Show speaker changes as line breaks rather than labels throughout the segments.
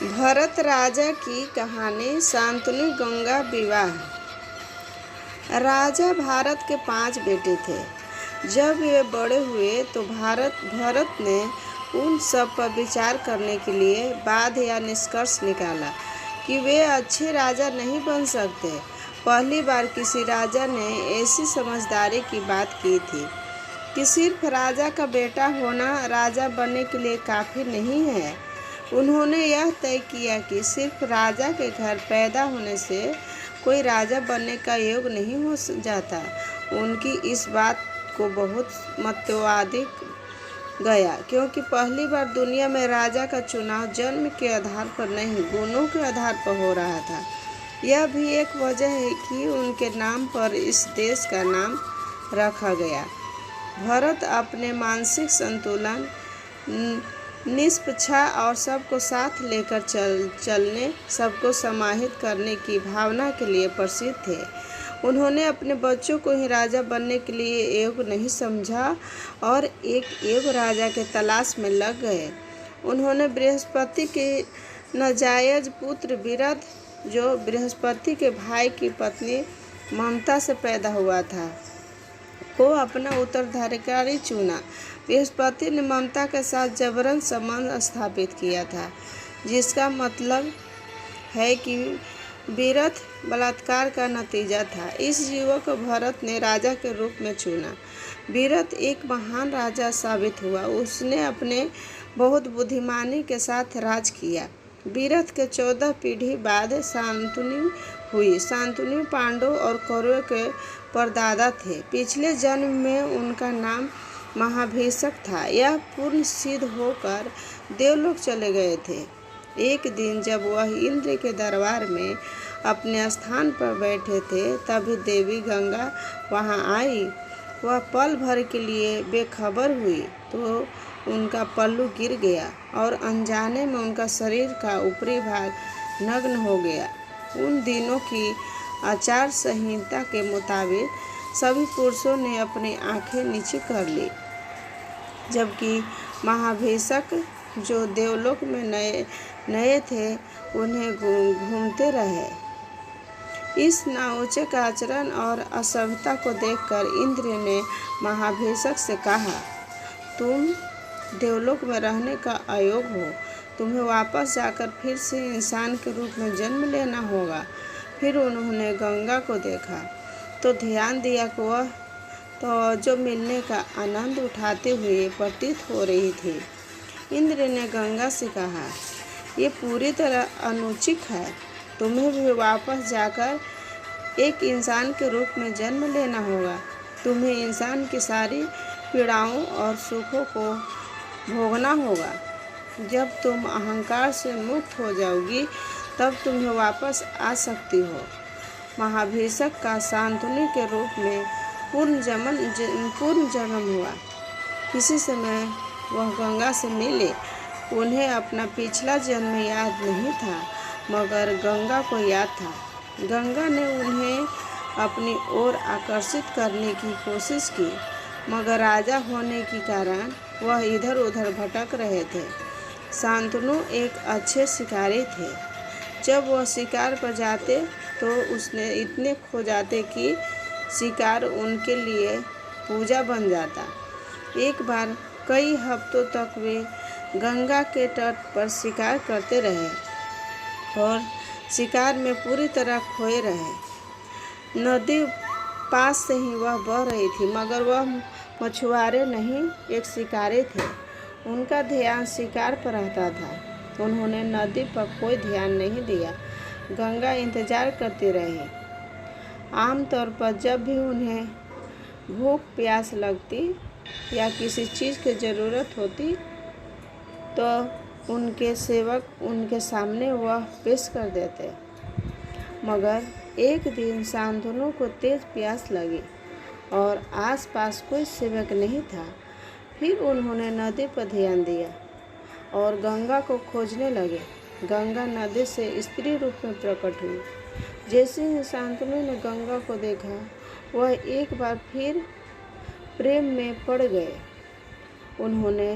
भरत राजा की कहानी। शांतनु गंगा विवाह। राजा भारत के 5 बेटे थे। जब वे बड़े हुए तो भरत ने उन सब पर विचार करने के लिए बाध या निष्कर्ष निकाला कि वे अच्छे राजा नहीं बन सकते। पहली बार किसी राजा ने ऐसी समझदारी की बात की थी कि सिर्फ राजा का बेटा होना राजा बनने के लिए काफ़ी नहीं है। उन्होंने यह तय किया कि सिर्फ राजा के घर पैदा होने से कोई राजा बनने का योग नहीं हो जाता। उनकी इस बात को बहुत महत्वाधिक गया, क्योंकि पहली बार दुनिया में राजा का चुनाव जन्म के आधार पर नहीं, गुणों के आधार पर हो रहा था। यह भी एक वजह है कि उनके नाम पर इस देश का नाम रखा गया। भरत अपने मानसिक संतुलन, निष्पक्ष और सबको साथ लेकर चलने, सबको समाहित करने की भावना के लिए प्रसिद्ध थे। उन्होंने अपने बच्चों को ही राजा बनने के लिए योग्य नहीं समझा और एक योग्य राजा के तलाश में लग गए। उन्होंने बृहस्पति के नाजायज पुत्र विरध, जो बृहस्पति के भाई की पत्नी ममता से पैदा हुआ था, को अपना उत्तराधिकारी चुना। बृहस्पति ने ममता के साथ जबरन संबंध स्थापित किया था, जिसका मतलब है कि विरध बलात्कार का नतीजा था। इस युवक को भरत ने राजा के रूप में चुना। विरध एक महान राजा साबित हुआ। उसने अपने बहुत बुद्धिमानी के साथ राज किया। विरध के 14 पीढ़ी बाद शांतनु हुई। शांतनु पांडव और कौरव के परदादा थे। पिछले जन्म में उनका नाम महाभिषक था। यह पूर्ण सिद्ध होकर देवलोक चले गए थे। एक दिन जब वह इंद्र के दरबार में अपने स्थान पर बैठे थे, तभी देवी गंगा वहां आई। वह पल भर के लिए बेखबर हुई तो उनका पल्लू गिर गया और अनजाने में उनका शरीर का ऊपरी भाग नग्न हो गया। उन दिनों की आचार संहिता के मुताबिक सभी पुरुषों ने अपनी आंखें नीचे कर ली, जबकि महाभिषक, जो देवलोक में नए थे, उन्हें घूमते रहे। इस नाउचित आचरण और असभ्यता को देखकर इंद्र ने महाभिषक से कहा, तुम देवलोक में रहने का अयोग्य हो। तुम्हें वापस जाकर फिर से इंसान के रूप में जन्म लेना होगा। फिर उन्होंने गंगा को देखा तो ध्यान दिया कि वह तो जो मिलने का आनंद उठाते हुए प्रतीत हो रही थी। इंद्र ने गंगा से कहा, ये पूरी तरह अनुचित है। तुम्हें भी वापस जाकर एक इंसान के रूप में जन्म लेना होगा। तुम्हें इंसान की सारी पीड़ाओं और सुखों को भोगना होगा। जब तुम अहंकार से मुक्त हो जाओगी, तब तुम्हें वापस आ सकती हो। महाभिषक का शांतनु के रूप में पूर्ण जन्म हुआ। किसी समय वह गंगा से मिले। उन्हें अपना पिछला जन्म याद नहीं था, मगर गंगा को याद था। गंगा ने उन्हें अपनी ओर आकर्षित करने की कोशिश की, मगर राजा होने के कारण वह इधर उधर भटक रहे थे। शांतनु एक अच्छे शिकारी थे। जब वह शिकार पर जाते तो उसने इतने खो जाते कि शिकार उनके लिए पूजा बन जाता। एक बार कई हफ्तों तक वे गंगा के तट पर शिकार करते रहे और शिकार में पूरी तरह खोए रहे। नदी पास से ही वह बह रही थी, मगर वह मछुआरे नहीं, एक शिकारी थे। उनका ध्यान शिकार पर रहता था। उन्होंने नदी पर कोई ध्यान नहीं दिया। गंगा इंतजार करती रही। आमतौर पर जब भी उन्हें भूख प्यास लगती या किसी चीज़ की ज़रूरत होती, तो उनके सेवक उनके सामने वह पेश कर देते। मगर एक दिन शांतनु को तेज प्यास लगी और आसपास कोई सेवक नहीं था। फिर उन्होंने नदी पर ध्यान दिया और गंगा को खोजने लगे। गंगा नदी से स्त्री रूप में प्रकट हुई। जैसे ही शांतनु ने गंगा को देखा, वह एक बार फिर प्रेम में पड़ गए। उन्होंने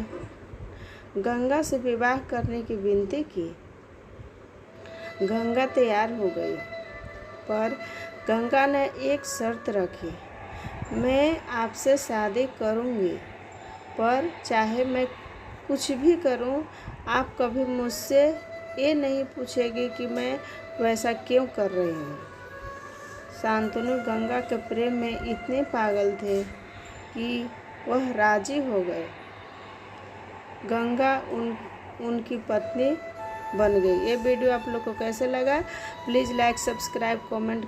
गंगा से विवाह करने की विनती की। गंगा तैयार हो गई, पर गंगा ने एक शर्त रखी, मैं आपसे शादी करूँगी, पर चाहे मैं कुछ भी करूँ, आप कभी मुझसे ये नहीं पूछेगी कि मैं वैसा क्यों कर रही हूँ। शांतनु गंगा के प्रेम में इतने पागल थे कि वह राजी हो गए। गंगा उनकी पत्नी बन गई। ये वीडियो आप लोग को कैसे लगा? Please like, subscribe, comment